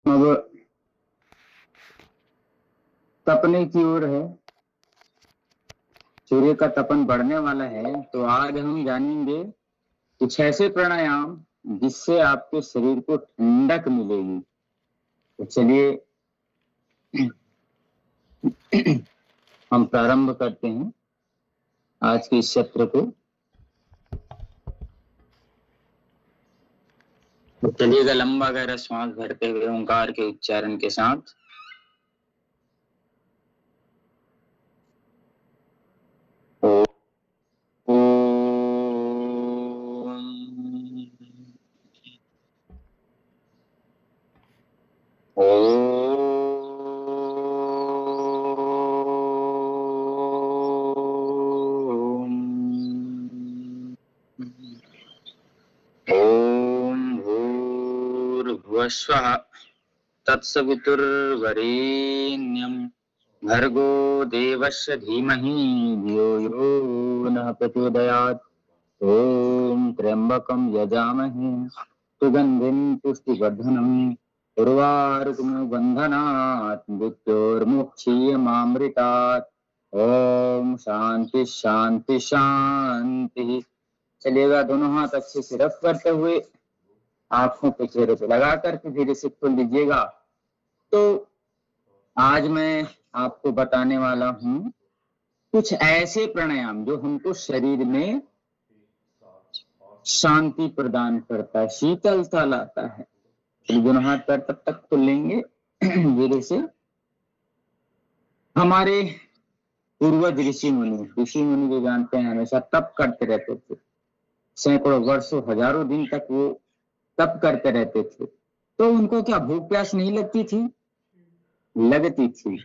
अब तपने की ओर है, सूर्य का तपन बढ़ने वाला है। तो आज हम जानेंगे कुछ ऐसे प्राणायाम जिससे आपके शरीर को ठंडक मिलेगी। तो चलिए हम प्रारंभ करते हैं आज के इस सत्र को। तो चलिएगा, लंबा गहरा श्वास भरते हुए ओंकार के उच्चारण के साथ ओ स्वः तत्सवितुर्वरेण्यं भर्गो देवस्य धीमहि धियो यो नः प्रचोदयात्। ओम त्र्यंबकं यजामहे सुगंधिं पुष्टिवर्धनम् उर्वारुकमिव बन्धनात् मृत्योर्मुक्षीयमामृतात्। ओम शांति शांति शांति। चलिएगा, दोनों हाथ अच्छे से रख करते हुए आंखों पे चेहरे पे लगा करके धीरे से खोल लीजिएगा। तो आज मैं आपको बताने वाला हूं कुछ ऐसे प्राणायाम जो हमको शरीर में शांति प्रदान करता है, शीतलता लाता है। दोनों हाथ पैर तब तक खोल लेंगे धीरे से। हमारे पूर्वज ऋषि मुनि जो जानते हैं, हमेशा तप करते रहते थे। सैकड़ों वर्षों हजारों दिन तक वो तप करते रहते थे। तो उनको क्या भूख प्यास नहीं लगती थी? लगती थी,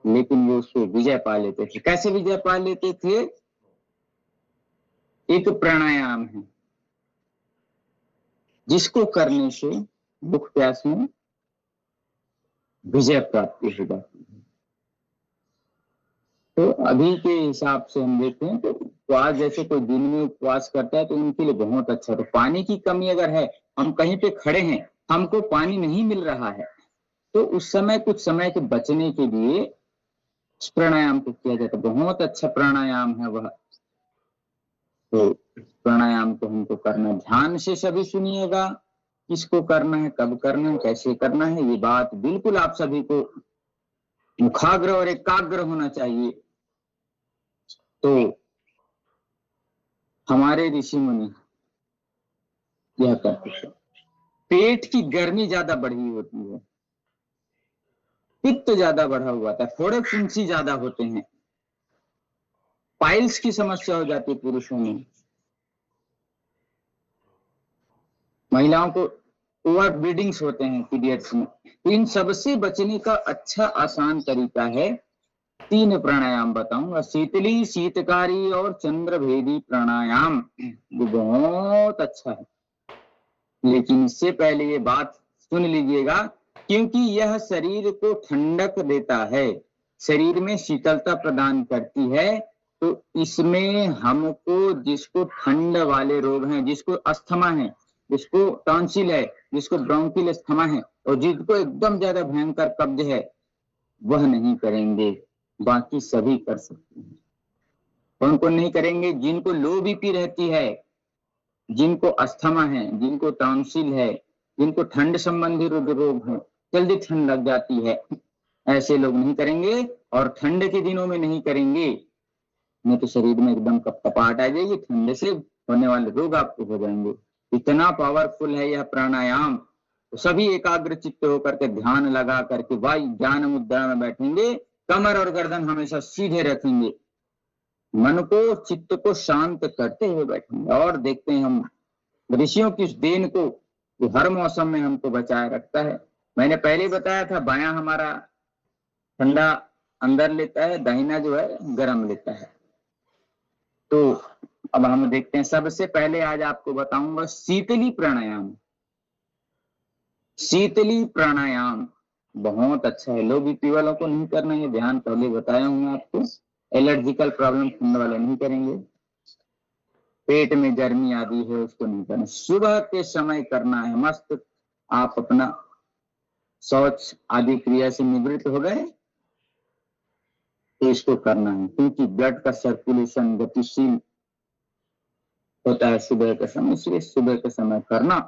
लेकिन वो उसको विजय पा लेते थे। कैसे विजय पा लेते थे? एक प्राणायाम है जिसको करने से भूख प्यास में विजय प्राप्ति हो जाती है। तो अभी के हिसाब से हम देखते हैं तो उपवास, जैसे कोई दिन में उपवास करता है तो उनके लिए बहुत अच्छा। तो पानी की कमी अगर है, हम कहीं पे खड़े हैं, हमको पानी नहीं मिल रहा है, तो उस समय कुछ समय के बचने के लिए इस प्राणायाम को किया जाता है। बहुत अच्छा प्राणायाम है वह। तो प्राणायाम को हमको करना, ध्यान से सभी सुनिएगा। किसको करना है, कब करना है, कैसे करना है, ये बात बिल्कुल आप सभी को मुखाग्र और एकाग्र होना चाहिए। तो हमारे ऋषि मुनि यह करते थे। पेट की गर्मी ज्यादा बढ़ी होती है, पित्त ज्यादा बढ़ा हुआ था, थोड़े फुंसी ज्यादा होते हैं, पाइल्स की समस्या हो जाती है पुरुषों में, महिलाओं को ओवर ब्लीडिंग्स होते हैं पीरियड्स में। तो इन सबसे बचने का अच्छा आसान तरीका है, 3 प्राणायाम बताऊंगा। शीतली, शीतकारी और चंद्रभेदी प्राणायाम, जो बहुत अच्छा है। लेकिन इससे पहले ये बात सुन लीजिएगा, क्योंकि यह शरीर को ठंडक देता है, शरीर में शीतलता प्रदान करती है। तो इसमें हमको, जिसको ठंड वाले रोग हैं, जिसको अस्थमा है, जिसको टॉन्सिल है, जिसको ब्रोंकियल अस्थमा है, और जिसको एकदम ज्यादा भयंकर कब्ज है, वह नहीं करेंगे। बाकी सभी कर सकते हैं। कौन कौन नहीं करेंगे? जिनको लो बीपी रहती है, जिनको अस्थमा है, जिनको टॉन्सिल है, जिनको ठंड संबंधी रोग है, जल्दी ठंड लग जाती है, ऐसे लोग नहीं करेंगे। और ठंड के दिनों में नहीं करेंगे, नहीं तो शरीर में एकदम कपकपाहट आ जाएगी, ठंड से होने वाले रोग आपको हो जाएंगे। इतना पावरफुल है यह प्राणायाम। तो सभी एकाग्र चित्त होकर के ध्यान लगा करके वायु ज्ञान मुद्रा में बैठेंगे, कमर और गर्दन हमेशा सीधे रखेंगे, मन को, चित्त को शांत करते हुए बैठेंगे। और देखते हैं हम ऋषियों की उस देन को जो हर मौसम में हमको बचाए रखता है। मैंने पहले बताया था, बायां हमारा ठंडा अंदर लेता है, दाहिना जो है गर्म लेता है। तो अब हम देखते हैं, सबसे पहले आज आपको बताऊंगा शीतली प्राणायाम। शीतली प्राणायाम बहुत अच्छा है। लो बीपी वालों को नहीं करना है, ध्यान पहले बताया हूं आपको। एलर्जिकल प्रॉब्लम ठंड वाले नहीं करेंगे, पेट में गर्मी आदि है उसको नहीं करना। सुबह के समय करना है, मस्त आप अपना शौच आदि क्रिया से निवृत्त हो गए तो इसको करना है, क्योंकि ब्लड का सर्कुलेशन गतिशील होता है सुबह के समय, इसलिए सुबह के समय करना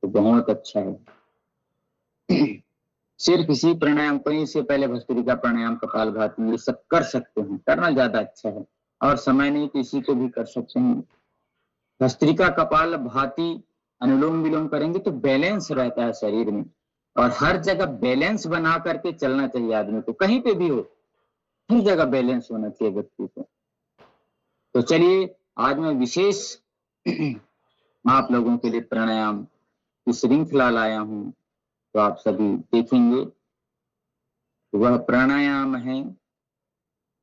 तो बहुत अच्छा है। सिर्फ इसी प्राणायाम को, इससे पहले भस्त्रिका प्राणायाम, कपालभाति, ये सब कर सकते हैं, करना ज्यादा अच्छा है। और समय नहीं तो इसी को भी कर सकते हैं। भस्त्रिका, कपालभाति, अनुलोम विलोम करेंगे तो बैलेंस रहता है शरीर में, और हर जगह बैलेंस बना करके चलना चाहिए आदमी को, कहीं पे भी हो हर जगह बैलेंस होना चाहिए व्यक्ति को। तो चलिए आज मैं विशेष आप लोगों के लिए प्राणायाम की श्रृंखला लाया हूं, तो आप सभी देखेंगे। वह प्राणायाम है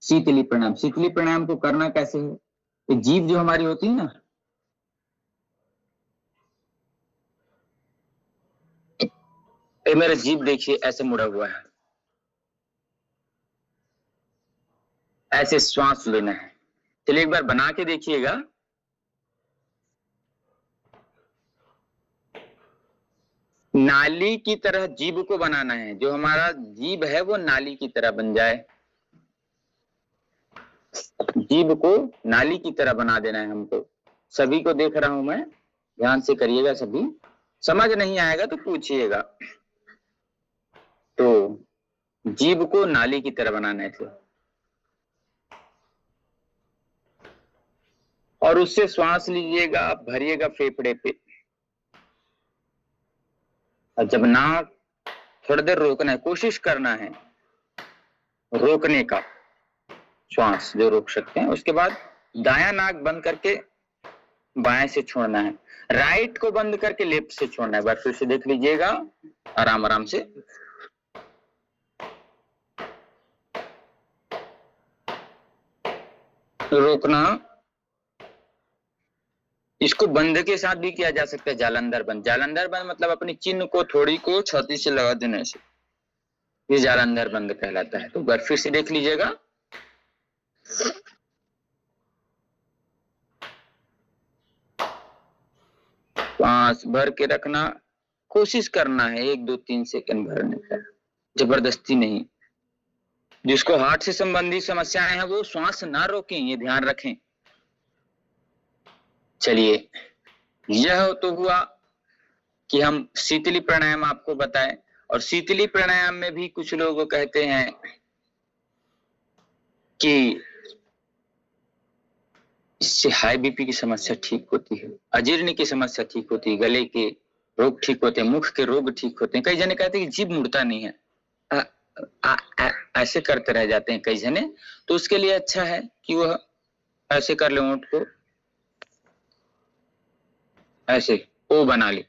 शीतली प्राणायाम। शीतली प्राणायाम को करना कैसे है? तो जीभ जो हमारी होती है ना, ये मेरा जीभ देखिए ऐसे मुड़ा हुआ है, ऐसे श्वास लेना है। चलिए एक बार बना के देखिएगा। नाली की तरह जीभ को बनाना है, जो हमारा जीभ है वो नाली की तरह बन जाए, जीभ को नाली की तरह बना देना है हमको। सभी को देख रहा हूं मैं, ध्यान से करिएगा सभी, समझ नहीं आएगा तो पूछिएगा। तो जीभ को नाली की तरह बनाना है और उससे श्वास लीजिएगा, भरिएगा फेफड़े पे, और जब नाक थोड़ी देर रोकना है, कोशिश करना है रोकने का, श्वास जो रोक सकते हैं। उसके बाद दायां नाक बंद करके बाएं से छोड़ना है, राइट को बंद करके लेफ्ट से छोड़ना है। बार फिर से देख लीजिएगा आराम आराम से। रोकना, इसको बंद के साथ भी किया जा सकता है, जालंधर बंद। जालंधर बंद मतलब अपनी चिन्ह को थोड़ी को छाती से लगा देने से, ये जालंधर बंद कहलाता है। तो बार फिर से देख लीजिएगा। सांस भर के रखना, कोशिश करना है 1 2 3 सेकंड भरने का, जबरदस्ती नहीं। जिसको हार्ट से संबंधित समस्याएं हैं वो श्वास ना रोकें, ये ध्यान रखें। चलिए, यह तो हुआ कि हम शीतली प्राणायाम आपको बताएं। और शीतली प्राणायाम में भी कुछ लोग कहते हैं कि इससे हाई बीपी की समस्या ठीक होती है, अजीर्ण की समस्या ठीक होती है, गले के रोग ठीक होते हैं, मुख के रोग ठीक होते हैं। कई जने कहते हैं कि जीभ मुड़ता नहीं है, ऐसे करते रह जाते हैं कई जने। तो उसके लिए अच्छा है कि वह ऐसे कर ले, ओंठ को ऐसे ओ बना ले,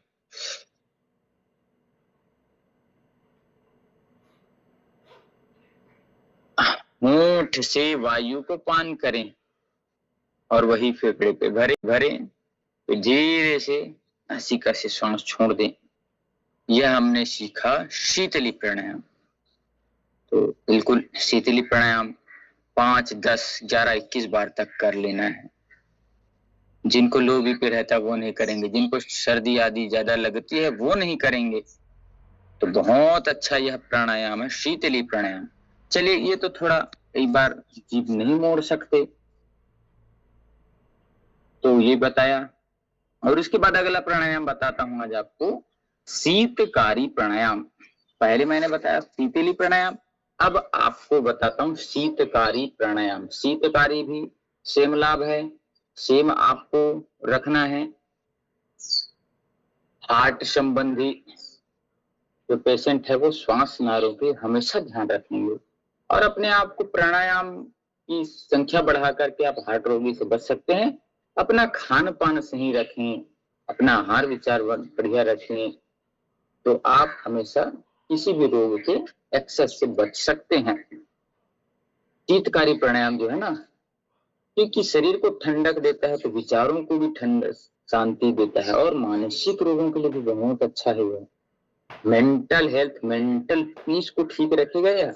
होंठ से वायु को पान करें और वही फेफड़े पे भरे भरे, तो धीरे से नासिका से श्वास छोड़ दें। यह हमने सीखा शीतली प्राणायाम। तो बिल्कुल शीतली प्राणायाम 5 10 11 21 बार तक कर लेना है। जिनको लो बीपी रहता है वो नहीं करेंगे, जिनको सर्दी आदि ज्यादा लगती है वो नहीं करेंगे। तो बहुत अच्छा यह प्राणायाम है शीतली प्राणायाम। चलिए, ये तो थोड़ा कई बार जीभ नहीं मोड़ सकते तो ये बताया। और इसके बाद अगला प्राणायाम बताता हूं आज आपको, शीतकारी प्राणायाम। पहले मैंने बताया शीतली प्राणायाम, अब आपको बताता हूं शीतकारी प्राणायाम। शीतकारी भी सेम लाभ है, सेम आपको रखना है। हार्ट संबंधी जो पेशेंट है वो श्वास ना रोके, हमेशा ध्यान रखेंगे। और अपने आप को प्राणायाम की संख्या बढ़ा करके आप हार्ट रोगी से बच सकते हैं। अपना खान पान सही रखें, अपना आहार विचार बढ़िया रखें, तो आप हमेशा किसी भी रोग के एक्सेस से बच सकते हैं। शीतकारी प्राणायाम जो है ना, क्योंकि शरीर को ठंडक देता है तो विचारों को भी ठंडक शांति देता है, और मानसिक रोगों के लिए भी बहुत अच्छा है। यह मेंटल हेल्थ, मेंटल पीस को ठीक रखेगा यार।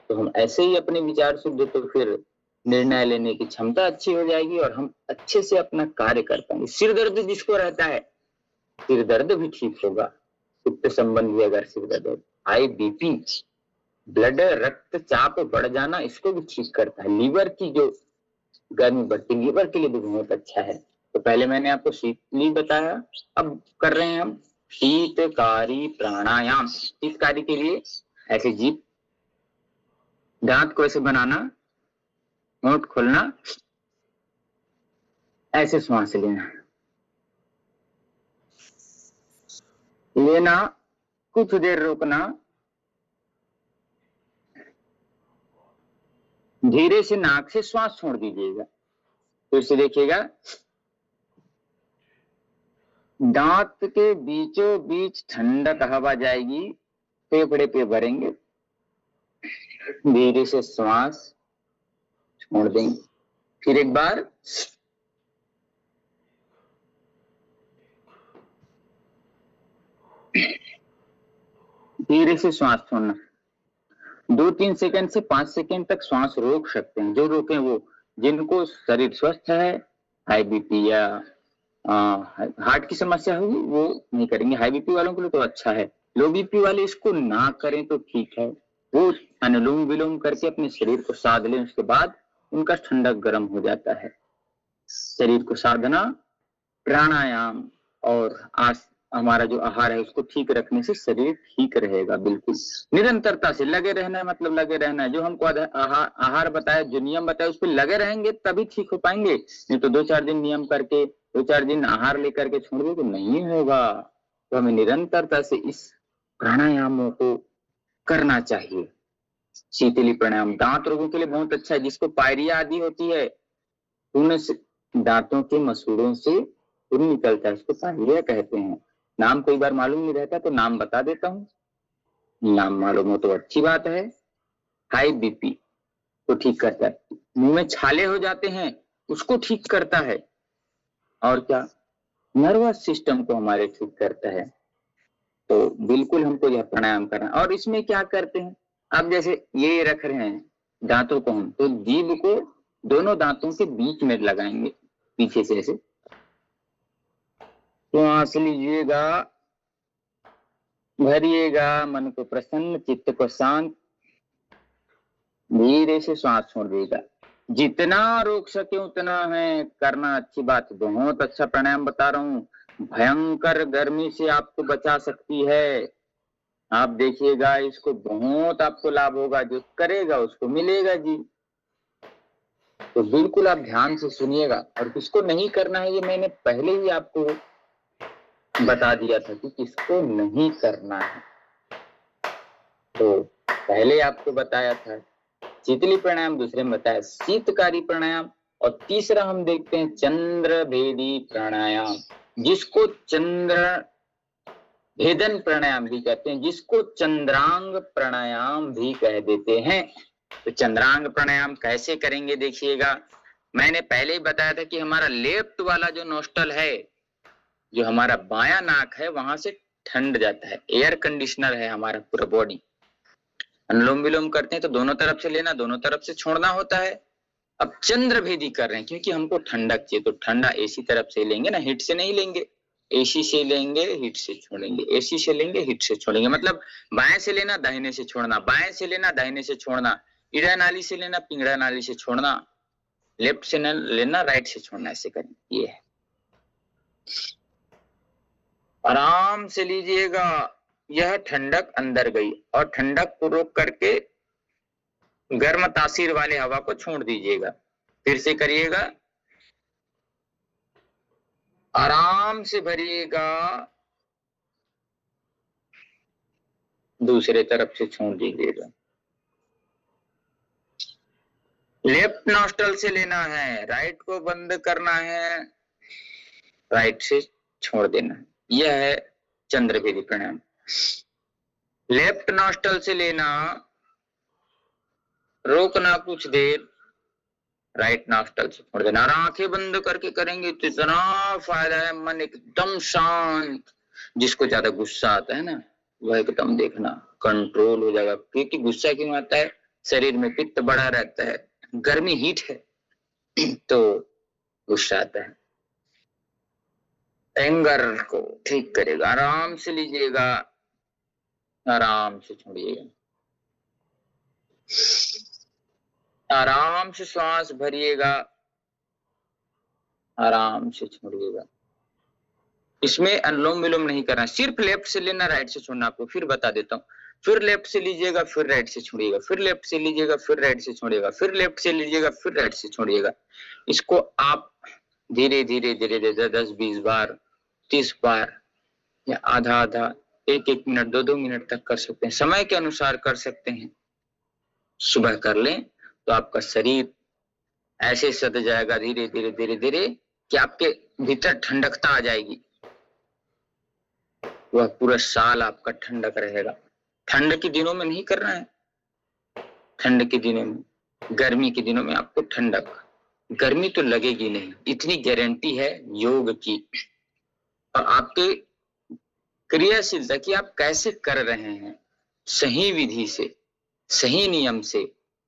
तो हम ऐसे ही अपने विचार शुद्ध, तो फिर निर्णय लेने की क्षमता अच्छी हो जाएगी और हम अच्छे से अपना कार्य कर पाएंगे। सिर दर्द जिसको रहता है, सिर दर्द भी ठीक होगा, पित्त संबंधी अगर सिर दर्द हो, हाई बीपी, ब्लड रक्तचाप बढ़ जाना, इसको भी ठीक करता है। लीवर की जो गर्मी बढ़ती, लीवर के लिए भी बहुत अच्छा है। तो पहले मैंने आपको शीतली बताया, अब कर रहे हैं हम शीतकारी प्राणायाम। शीतकारी के लिए ऐसे जीभ, दांत को ऐसे बनाना, होंठ खोलना, ऐसे श्वास लेना, कुछ देर रोकना, धीरे से नाक से श्वास छोड़ दीजिएगा। फिर से देखिएगा, दांत के बीचों बीच ठंडक हवा जाएगी, फेफड़े पे भरेंगे, धीरे से श्वास छोड़ देंगे। फिर एक बार, धीरे से श्वास छोड़ना। 2-3 सेकंड से 5 सेकंड तक श्वास रोक सकते हैं, जो रोकें वो। जिनको शरीर स्वस्थ है, हाई बीपी या हार्ट की समस्या होगी, वो नहीं करेंगे। हाई बीपी वालों के लिए तो अच्छा है, लो बीपी वाले इसको ना करें तो ठीक है। वो अनुलोम विलोम करके अपने शरीर को साध लें, उसके बाद उनका ठंडक गर्म हो जाता है। शरीर को साधना, प्राणायाम और हमारा जो आहार है उसको ठीक रखने से शरीर ठीक रहेगा। बिल्कुल निरंतरता से लगे रहना है, मतलब लगे रहना है। जो हमको आहार बताया, जो नियम बताया, उस पर लगे रहेंगे तभी ठीक हो पाएंगे। नहीं तो 2-4 दिन नियम करके, 2-4 दिन आहार लेकर के छोड़ दो तो नहीं होगा। तो हमें निरंतरता से इस प्राणायामों को करना चाहिए। शीतली प्राणायाम दांत रोगों के लिए बहुत अच्छा है। जिसको पायरिया आदि होती है, खून से दांतों के मसूड़ों से खून निकलता है, इसको पायरिया कहते हैं। नाम कई बार मालूम नहीं रहता तो नाम बता देता हूँ, नाम मालूम हो तो अच्छी बात है। हाई बीपी को ठीक करता है, मुंह में छाले हो जाते हैं उसको ठीक करता है, और क्या, नर्वस सिस्टम को हमारे ठीक करता है। तो बिल्कुल हमको यह प्राणायाम करना। और इसमें क्या करते हैं, अब जैसे ये रख रहे हैं दांतों को हम, तो जीभ को दोनों दांतों के बीच में लगाएंगे, पीछे से ऐसे श्वास लीजिएगा, भरिएगा, मन को प्रसन्न, चित्त को शांत, धीरे से श्वास छोड़ देगा। जितना रोक सके उतना है करना, अच्छी बात। बहुत अच्छा प्राणायाम बता रहा हूँ, भयंकर गर्मी से आपको बचा सकती है। आप देखिएगा, इसको बहुत आपको लाभ होगा, जो करेगा उसको मिलेगा जी। तो बिल्कुल आप ध्यान से सुनिएगा। और किसको नहीं करना है ये मैंने पहले ही आपको बता दिया था कि किसको नहीं करना है, तो पहले आपको बताया था। शीतली प्राणायाम दूसरे में बताया, शीतकारी प्राणायाम। और तीसरा हम देखते हैं चंद्र भेदी प्राणायाम, जिसको चंद्र भेदन प्राणायाम भी कहते हैं, जिसको चंद्रांग प्राणायाम भी कह देते हैं। तो चंद्रांग प्राणायाम कैसे करेंगे देखिएगा। मैंने पहले ही बताया था कि हमारा लेफ्ट वाला जो नोस्टल है, जो हमारा बायां नाक है, वहां से ठंड जाता है, एयर कंडीशनर है हमारा पूरा बॉडी। अनुलोम विलोम करते हैं तो दोनों तरफ से लेना, दोनों तरफ से छोड़ना होता है। अब चंद्र भेदी कर रहे हैं क्योंकि हमको ठंडक चाहिए, तो ठंडा एसी तरफ से लेंगे ना, हिट से नहीं लेंगे। एसी से लेंगे, हिट से छोड़ेंगे, एसी से लेंगे, हिट से छोड़ेंगे। मतलब बाएं से लेना, दाहिने से छोड़ना, बाएं से लेना, दाहिने से छोड़ना, ईड़ा नाली से लेना, पिंगड़ा नाली से छोड़ना, लेफ्ट से लेना, राइट से छोड़ना, ऐसे करेंगे। ये है, आराम से लीजिएगा। यह ठंडक अंदर गई और ठंडक को रोक करके गर्म तासीर वाले हवा को छोड़ दीजिएगा। फिर से करिएगा, आराम से भरिएगा, दूसरे तरफ से छोड़ दीजिएगा। लेफ्ट नॉस्ट्रल से लेना है, राइट को बंद करना है, राइट से छोड़ देना है। यह है चंद्रभेदी प्राणायाम। लेफ्ट नॉस्ट्रल से लेना, रोकना कुछ देर, राइट नॉस्ट्रल से छोड़ देना। और आंखें बंद करके करेंगे तो इतना फायदा है, मन एकदम शांत। जिसको ज्यादा गुस्सा आता है ना, वह एकदम देखना कंट्रोल हो जाएगा। क्योंकि गुस्सा क्यों आता है, शरीर में पित्त बढ़ा रहता है, गर्मी हीट है, तो गुस्सा आता है। एंगर को ठीक करेगा। आराम से लीजिएगा, आराम से छोड़िएगा, आराम से श्वास भरिएगा, आराम से छोड़िएगा। इसमें अनुलोम विलोम नहीं करना, सिर्फ लेफ्ट से लेना, राइट से छोड़ना। आपको फिर बता देता हूँ, फिर लेफ्ट से लीजिएगा, फिर राइट से छोड़िएगा, फिर लेफ्ट से लीजिएगा, फिर राइट से छोड़िएगा, फिर लेफ्ट से लीजिएगा, फिर राइट से छोड़िएगा। इसको आप धीरे धीरे धीरे धीरे 10-20 बार, 30 बार, या आधा आधा, 1-1 मिनट, 2-2 मिनट तक कर सकते हैं, समय के अनुसार कर सकते हैं। सुबह कर लें तो आपका शरीर ऐसे सद जाएगा धीरे धीरे धीरे धीरे कि आपके भीतर ठंडकता आ जाएगी। वह पूरा साल आपका ठंडक रहेगा। ठंड के दिनों में नहीं करना है, ठंड के दिनों में, गर्मी के दिनों में आपको ठंडक, गर्मी तो लगेगी नहीं, इतनी गारंटी है योग की। और आपके क्रियाशीलता कि आप कैसे कर रहे हैं, सही विधि से, सही नियम से,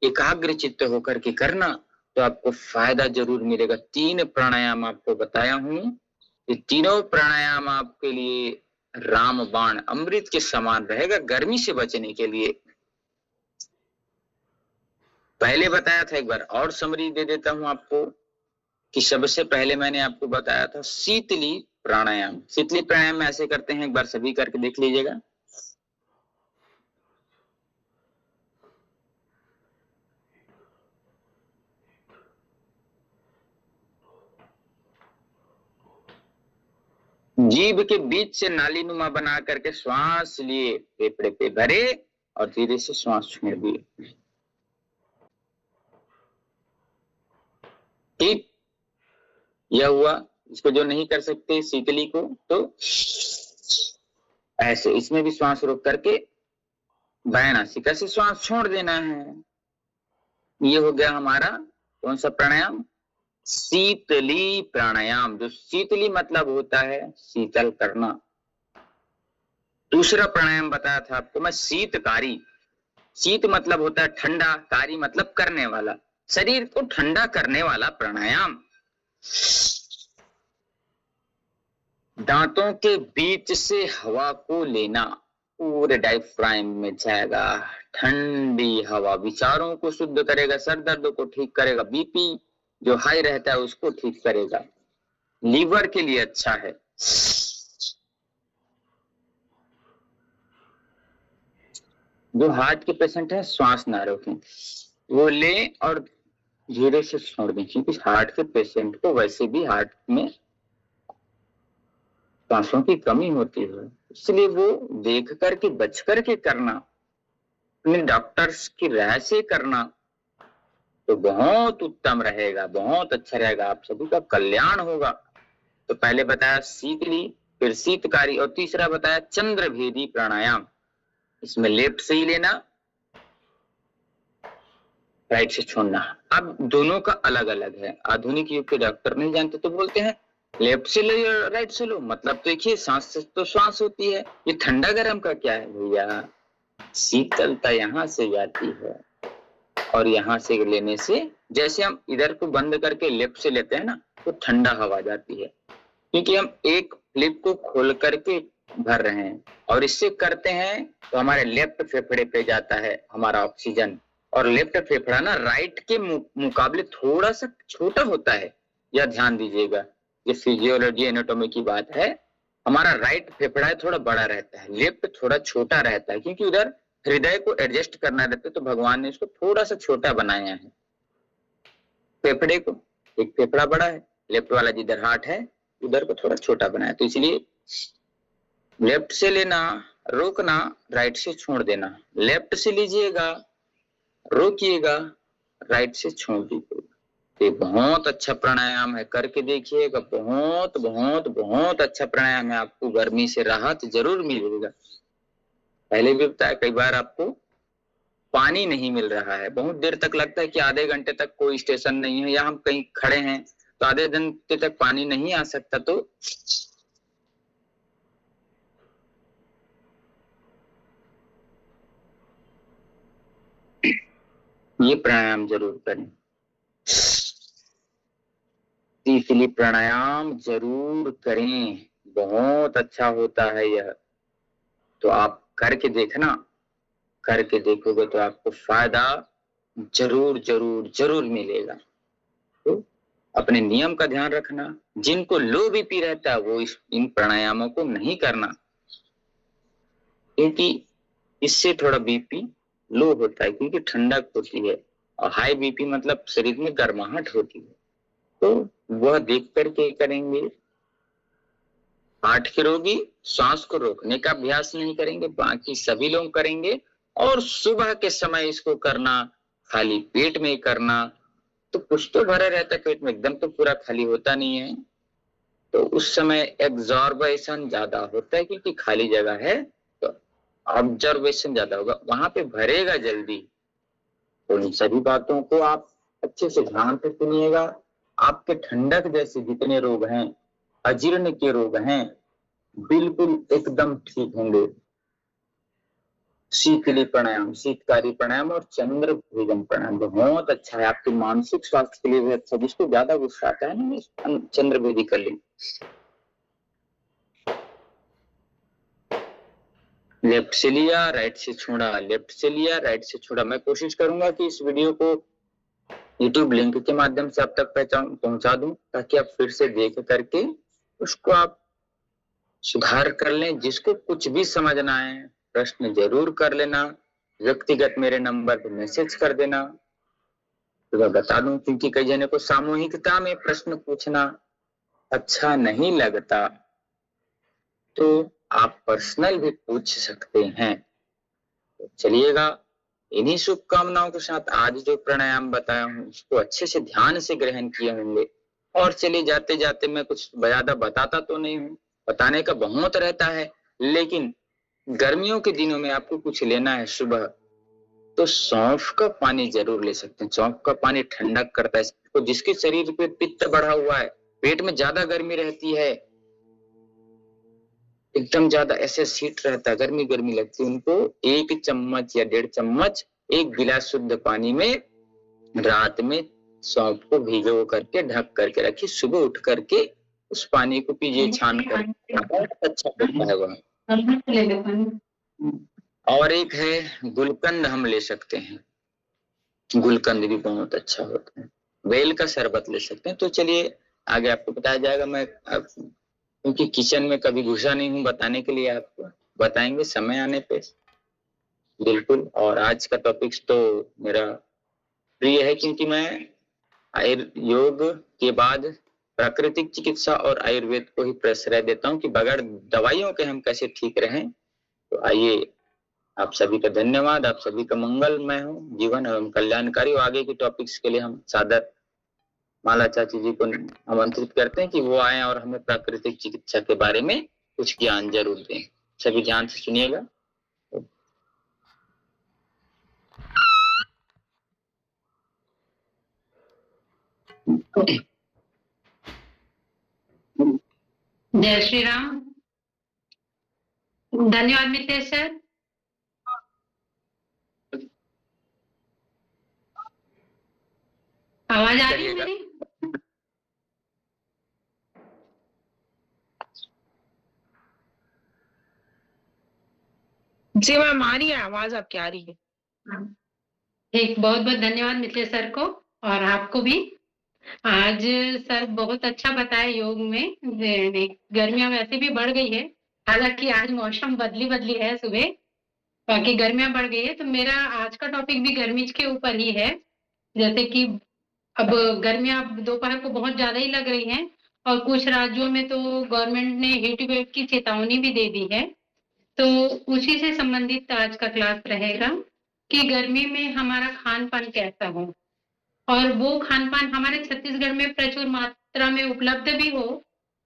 एकाग्र चित्त होकर के करना, तो आपको फायदा जरूर मिलेगा। 3 प्राणायाम आपको बताया हूं, ये तीनों प्राणायाम आपके लिए रामबाण अमृत के समान रहेगा गर्मी से बचने के लिए। पहले बताया था, एक बार और समरी दे देता हूं आपको कि सबसे पहले मैंने आपको बताया था शीतली प्राणायाम। शीतली प्राणायाम में ऐसे करते हैं, एक बार सभी करके देख लीजिएगा। जीभ के बीच से नाली नुमा बना करके श्वास लिए, फेफड़े पे भरे और धीरे से श्वास छोड़ दिए। ठीक, यह हुआ। इसको जो नहीं कर सकते शीतली को, तो ऐसे इसमें भी श्वास रोक करके बायानासिका से श्वास छोड़ देना है। ये हो गया हमारा कौन सा प्राणायाम, शीतली प्राणायाम। जो शीतली मतलब होता है शीतल करना। दूसरा प्राणायाम बताया था आपको मैं शीतकारी। शीत मतलब होता है ठंडा, कारी मतलब करने वाला, शरीर को ठंडा करने वाला प्राणायाम। दांतों के बीच से हवा को लेना, पूरे डायफ्राम में जाएगा, ठंडी हवा विचारों को शुद्ध करेगा, सर दर्द को ठीक करेगा, बीपी जो हाई रहता है उसको ठीक करेगा, लीवर के लिए अच्छा है। जो हार्ट के पेशेंट है श्वास ना रोकें, वो ले और धीरे से छोड़ दें, क्योंकि हार्ट के पेशेंट को वैसे भी हार्ट में सांसों की कमी होती है, इसलिए वो देख करके बच करके करना, अपने डॉक्टर्स की राय से करना तो बहुत उत्तम रहेगा, बहुत अच्छा रहेगा, आप सभी का कल्याण होगा। तो पहले बताया शीतली, फिर शीतकारी, और तीसरा बताया चंद्रभेदी प्राणायाम। इसमें लेफ्ट से ही लेना, राइट से छोड़ना। अब दोनों का अलग अलग है। आधुनिक युग के डॉक्टर नहीं जानते तो बोलते हैं लेफ्ट से लो या राइट से लो, मतलब देखिए सांस से तो श्वास होती है, ये ठंडा गर्म का क्या है भैया, शीतलता यहाँ से जाती है और यहाँ से लेने से, जैसे हम इधर को बंद करके लेफ्ट से लेते हैं ना तो ठंडा हवा जाती है, क्योंकि हम एक फ्लिप को खोल करके भर रहे हैं और इससे करते हैं तो हमारे लेफ्ट फेफड़े पे जाता है हमारा ऑक्सीजन। और लेफ्ट फेफड़ा ना राइट के मुकाबले थोड़ा सा छोटा होता है, यह ध्यान दीजिएगा। ये फिजियोलॉजी एनाटॉमी की बात है। हमारा राइट फेफड़ा थोड़ा बड़ा रहता है, लेफ्ट थोड़ा छोटा रहता है, क्योंकि उधर हृदय को एडजस्ट करना रहता है, तो भगवान ने इसको थोड़ा सा छोटा बनाया है फेफड़े को। एक फेफड़ा बड़ा है, लेफ्ट वाला जिधर हार्ट है उधर को थोड़ा छोटा बनाया, तो इसलिए लेफ्ट से लेना, रोकना, राइट से छोड़ देना। लेफ्ट से लीजिएगा, रोकिएगा, राइट से छोड़ दीजिएगा। ये बहुत अच्छा प्राणायाम है, करके देखिएगा, बहुत बहुत बहुत अच्छा प्राणायाम है, आपको गर्मी से राहत जरूर मिलेगा। पहले भी बताया कई बार, आपको पानी नहीं मिल रहा है, बहुत देर तक लगता है कि आधे घंटे तक कोई स्टेशन नहीं है या हम कहीं खड़े हैं तो आधे घंटे तक पानी नहीं आ सकता, तो ये प्राणायाम जरूर करें, शीतली प्राणायाम जरूर करें, बहुत अच्छा होता है यह। तो आप करके देखना, करके देखोगे तो आपको फायदा जरूर जरूर जरूर मिलेगा। तो अपने नियम का ध्यान रखना। जिनको लो बीपी रहता है वो इन प्राणायामों को नहीं करना, क्योंकि इससे थोड़ा बीपी लो होता है, क्योंकि ठंडक होती है, और हाई बीपी मतलब शरीर में गर्माहट होती है। तो वह देख करके करेंगे। हार्ट के रोगी सांस को रोकने का अभ्यास नहीं करेंगे, बाकी सभी लोग करेंगे। और सुबह के समय इसको करना, खाली पेट में करना। तो कुछ तो भरा रहता है पेट में, एकदम तो पूरा खाली होता नहीं है। तो उस समय एब्जॉर्बेशन ज्यादा होता है, क्योंकि खाली जगह है तो ऑब्जर्वेशन ज्यादा होगा, वहां पे भरेगा जल्दी। तो इन सभी बातों को आप अच्छे से ध्यान से सुनिएगा। आपके ठंडक जैसे जितने रोग हैं, अजीर्ण के रोग हैं, बिल्कुल एकदम ठीक होंगे। शीतली प्राणायाम, शीतकारी प्राणायाम और चंद्र भोजन प्राणायाम बहुत अच्छा है, आपके मानसिक स्वास्थ्य के लिए भी अच्छा। जिसको ज्यादा गुस्सा आता है ना, चंद्र भेदी कर लें। लेफ्ट से लिया, राइट से छोड़ा, लेफ्ट से लिया, राइट से छोड़ा। मैं कोशिश करूंगा कि इस वीडियो को YouTube लिंक के माध्यम से आप तक पहुंचा दूं, ताकि आप फिर से देख करके उसको आप सुधार कर लें। जिसको कुछ भी समझना है प्रश्न जरूर कर लेना, व्यक्तिगत मेरे नंबर पर मैसेज कर देना, तो मैं बता दूं। क्योंकि कई जने को सामूहिकता में प्रश्न पूछना अच्छा नहीं लगता, तो आप पर्सनल भी पूछ सकते हैं। तो चलिएगा, इन्हीं शुभकामनाओं के साथ आज जो प्राणायाम बताया हूं उसको अच्छे से ध्यान से ग्रहण किए होंगे। और चलिए, जाते जाते मैं कुछ ज्यादा बताता तो नहीं हूँ, बताने का बहुत रहता है, लेकिन गर्मियों के दिनों में आपको कुछ लेना है सुबह, तो सौंफ का पानी जरूर ले सकते हैं। सौंफ का पानी ठंडक करता है। तो जिसके शरीर पे पित्त बढ़ा हुआ है, पेट में ज्यादा गर्मी रहती है, एकदम ज्यादा ऐसे सीट रहता है, गर्मी गर्मी लगती है, उनको 1 चम्मच या 1.5 चम्मच 1 गिलास शुद्ध पानी में रात में सौंफ को भिगो करके ढक करके रखिए। सुबह उठ करके उस पानी को पीजिए, छान कर। बहुत अच्छा होता है वह। और एक है गुलकंद, हम ले सकते हैं। गुलकंद भी बहुत अच्छा होता है। बेल का शरबत ले सकते हैं। तो चलिए, आगे आपको बताया जाएगा। मैं क्योंकि किचन में कभी घुसा नहीं हूँ बताने के लिए, आपको बताएंगे समय आने पे बिल्कुल। और आज का टॉपिक्स तो मेरा प्रिय है, क्योंकि मैं योग के बाद प्राकृतिक चिकित्सा और आयुर्वेद को ही प्रश्रय देता हूँ कि बगैर दवाइयों के हम कैसे ठीक रहें। तो आइए, आप सभी का धन्यवाद, आप सभी का मंगलमय हो जीवन एवं कल्याणकारी। आगे के टॉपिक्स के लिए हम सादर माला चाची जी को आमंत्रित करते हैं कि वो आए और हमें प्राकृतिक चिकित्सा के बारे में कुछ ज्ञान जरूर दें। सभी ध्यान से सुनिएगा। जय श्री राम। धन्यवाद मितेश सर। आवाज आ रही है मेरी? जी मैम, आ रही है आवाज, आपकी आ रही है। ठीक, बहुत बहुत धन्यवाद मितेश सर को, और आपको भी। आज सर बहुत अच्छा बताया योग में। गर्मियां वैसे भी बढ़ गई है, हालांकि आज मौसम बदली है सुबह, बाकी गर्मियां बढ़ गई है। तो मेरा आज का टॉपिक भी गर्मी के ऊपर ही है। जैसे कि अब गर्मियां दोपहर को बहुत ज्यादा ही लग रही हैं, और कुछ राज्यों में तो गवर्नमेंट ने हीट वेव की चेतावनी भी दे दी है। तो उसी से संबंधित आज का क्लास रहेगा कि गर्मी में हमारा खान पान कैसा हो, और वो खान पान हमारे छत्तीसगढ़ में प्रचुर मात्रा में उपलब्ध भी हो।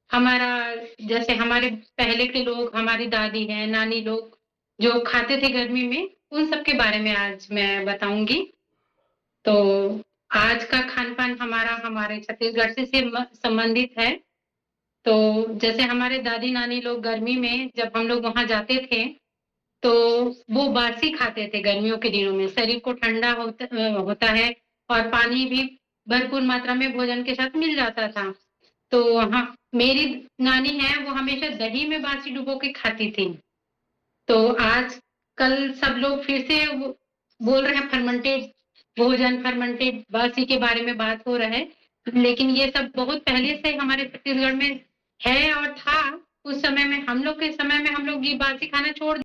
हमारा, जैसे हमारे पहले के लोग, हमारी दादी हैं, नानी लोग जो खाते थे गर्मी में, उन सब के बारे में आज मैं बताऊंगी। तो आज का खान पान हमारा हमारे छत्तीसगढ़ से संबंधित है। तो जैसे हमारे दादी नानी लोग गर्मी में जब हम लोग वहां जाते थे, तो वो बासी खाते थे। गर्मियों के दिनों में शरीर को ठंडा होता है, और पानी भी भरपूर मात्रा में भोजन के साथ मिल जाता था। तो हाँ, मेरी नानी है, वो हमेशा दही में बासी डुबो के खाती थी। तो आज कल सब लोग फिर से बोल रहे हैं फर्मेंटेड भोजन, फर्मेंटेड बासी के बारे में बात हो रहा है, लेकिन ये सब बहुत पहले से हमारे छत्तीसगढ़ में है और था। उस समय में हम लोग के समय में हम लोग ये बासी खाना छोड़